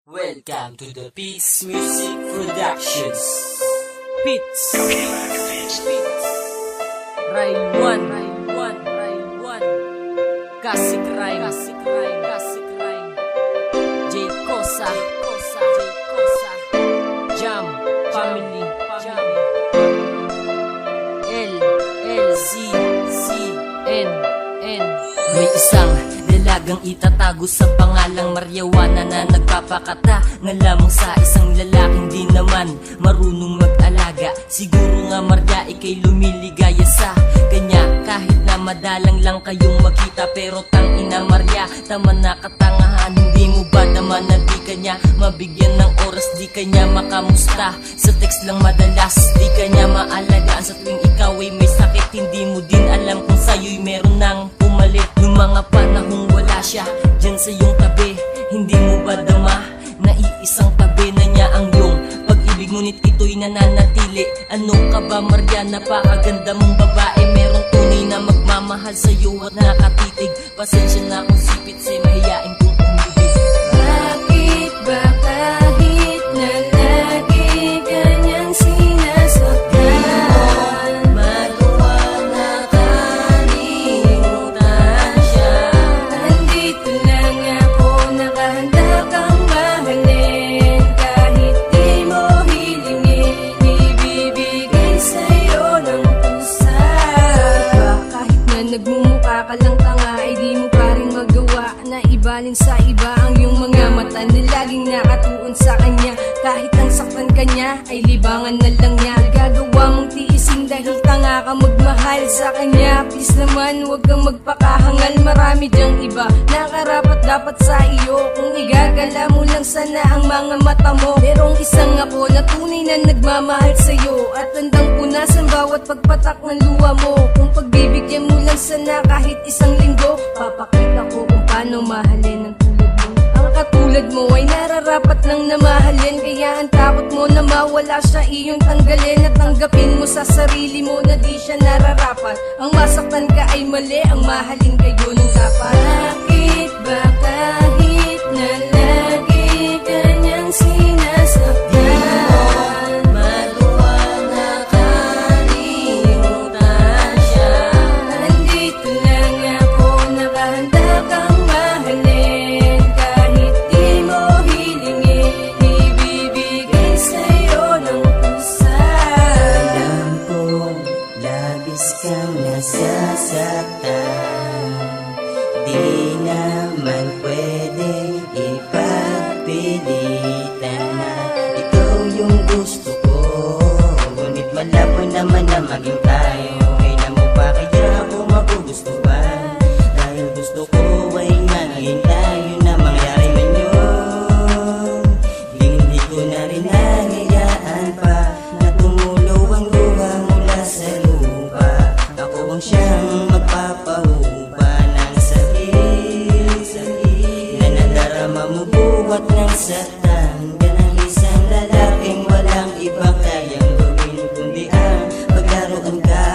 Welcome to the Beats Music Productions. Beats. Rhyme 1. Classic rhyme. J Cosa. Jam Family. L N. May isang dalagang itatago sa pangalang Mariawana na nagpapakata nga lamang sa isang lalaking di naman marunong mag-alaga. Siguro nga Maria ikay lumiligaya sa kanya kahit na madalang lang kayong makita. Pero tangina Maria, tama na katangahan. Hindi mo ba naman na di kanya mabigyan ng oras, di kanya makamusta sa text lang madalas, di kanya maalagaan sa tuwing ikaw ay may sakit. Hindi mo din alam kung sa'yo'y meron nang pumalit. Yung mga panahong wala siya dyan sa iyong tabi, hindi mo ba dama na iisang tabi na niya ang iyong pag-ibig, ngunit ito'y nananatili. Ano ka ba Maria, napakaganda mong babae, merong tunay na magmamahal sa'yo at nakatitig. Pasensya na kung sipit sa'y mahiyain kong umibig. Bakit ba kahit na lagi kanyang sinasaktan, magawa na kalimutan siya? Nandito lang ako, nakahanda kang mahalin. Kahit di mo hilingin, ibibigay sa'yo ng pusa. Kahit na nagmumukha ka lang tanga, ay di mo pa rin magawa na ibalin sa iba ang iyong mga mata na laging nakatuon sa kanya. Kahit ang saktan kanya ay libangan na lang niya. Gagawa mong tiisin dahil tanga ka magmahal sa kanya. Please naman huwag kang magpakahangal, marami dyang iba na karapat dapat sa iyo. Kung igagala mo lang sana ang mga mata mo, merong isang ako na tunay na nagmamahal sa'yo at handang punasan bawat pagpatak ng luha mo. Kung pagbibigyan mo lang sana kahit isang linggo, papakita ko kung paano mahalin ang tulad mo. Ang katulad mo ay nararapat lang na mahalin, kaya ang takot mo na mawala siya iyong tanggalin. At tanggapin mo sa sarili mo na di siya nararapat. Ang masaktan ka ay mali, ang mahalin kayo ng dapat. Bakit ba kahit na lagi kanyang sinasaktan, magawa na kalimutan siya? Nandito lang ako, nakahanda kang mahalin. Kahit di mo hilingin, ibibigay sa'yo ng pusa. Alam kong labis kang nasasaktan, di naman pwede ipagpilitan na ikaw yung gusto ko. Ngunit malabo naman na maging tayo. Kailan mo pa kaya ako magugustuhan? Dahil gusto ko ay maging tayo na mangyari man yun. Hindi ko na rin hahayaan pa na tumulo ang luha mula sa lupa. Ako ang siyang magpapahupa ng sakit na nadarama mo buhat ng saktan ka ng isang lalaking walang ibang kayang gawin kundi ang paglaruan ka.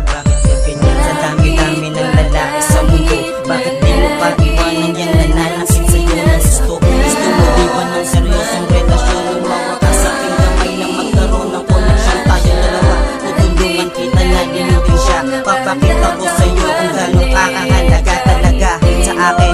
Bakit ka ganyan sa dami-dami ng lalaki sa mundo? Bakit di mo pag-iwanan yan na nalasin sa'yo ng gusto? Gusto mo di ba ng seryosong relasyon? Lumawa ka sa aking kamay na magkaroon ng koneksyon tayo dalawa. Tutulungan kita na din siya. Papakita ko sa'yo kung gano'ng kakahalaga talaga sa akin.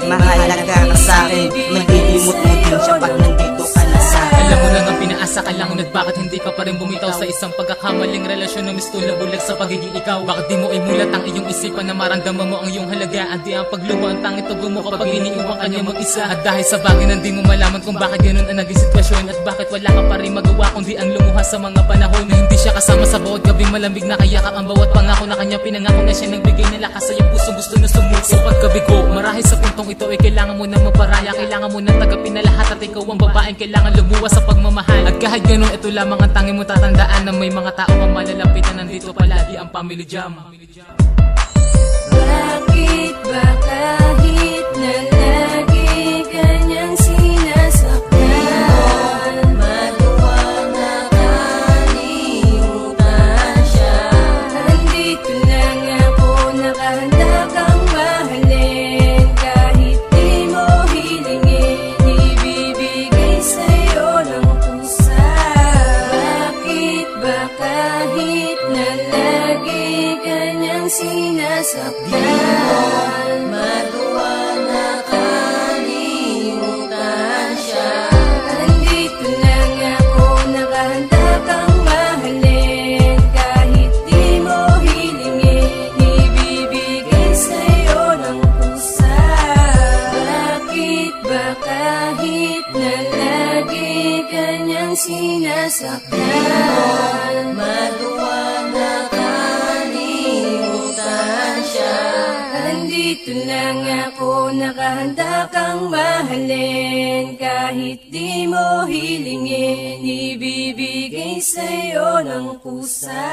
Mahalaga ka sa'kin, magdilimot mo din siya pag nandito ka na sa'kin. Alam mo na nga pinaasa ka lang, ngunit bakit hindi ka pa rin bumitaw sa isang pagkakamaling relasyon na misto na bulag sa pagiging ikaw? Bakit di mo imulat ang iyong isipan na maramdaman mo ang iyong halagaan? Di ang pagluha ang tanging tugo mo kapag iniiwan ka niya mag-isa. At dahil sa bagay na di mo malaman kung bakit ganun ang naging sitwasyon, at bakit wala ka pa rin magawa kundi ang lumuha sa mga panahon na hindi siya kasama sa bawat gabing malamig na kayakap ang bawat pangako na kanya pinangako na siya nagbigay ng lakas sa iyong puso gusto na sumuko. Sa pagkabigo, marahil sa puntong ito ay kailangan mo na maparaya, kailangan mo na tagapin na lahat at ikaw ang babaeng kailangan lumuwas sa pagmamahal. At kahit ganun, ito lamang ang tanging mo tatandaan na may mga tao ang malalapitan, nandito palagi ang Family Jam. Bakit ba kahit na lagi kanyang sinasaktan, magawa na kalimutan siya? Nandito lang ako, nakahanda kang mahalin. Kahit di mo hilingin, ibibigay sinasaktan. Magawa na kalimutan siya. Andito lang ako, nakahanda kang mahalin. Kahit di mo hilingin, ibibigay sa'yo ng pusa.